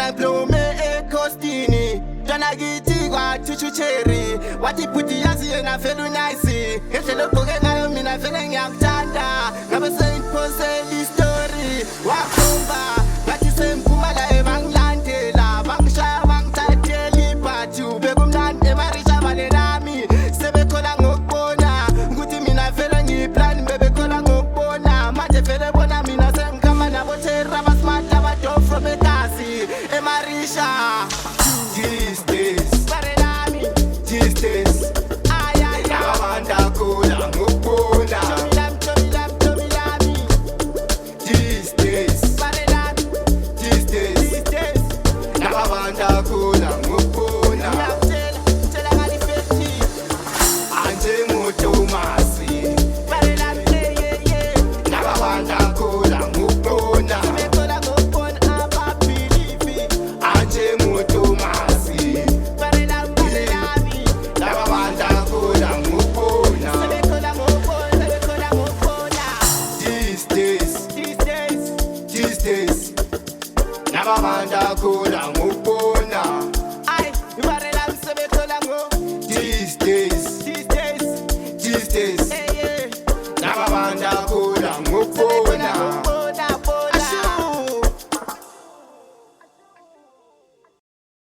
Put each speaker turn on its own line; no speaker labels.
ngiplume ekhostini Twana githi kwathushu cherry Wathi bhuti yazi yena vele unayisi Ngendlela ogqoke ngayo mina vele ngiyakuthanda Ngabe sengiphosela istory Wakhomba ngathi semphumala bangilandela Bangishaya bangithathela ibhathi Bekumnandi emarisha vale nami Sebekhola ngokubona ukuthi mina vele ngiyiplani Bebekhola ngokubona manje vele bona mina sengikhamba nabo terra basmart abadope from eGazi emarisha These days, these days, nababanda khula ngokubona. These days, nababanda khula ngokubona. Anje nguThomasi, nababanda khula ngokubona. Anje nguThomasi. These days, nababanda khula ngokubona.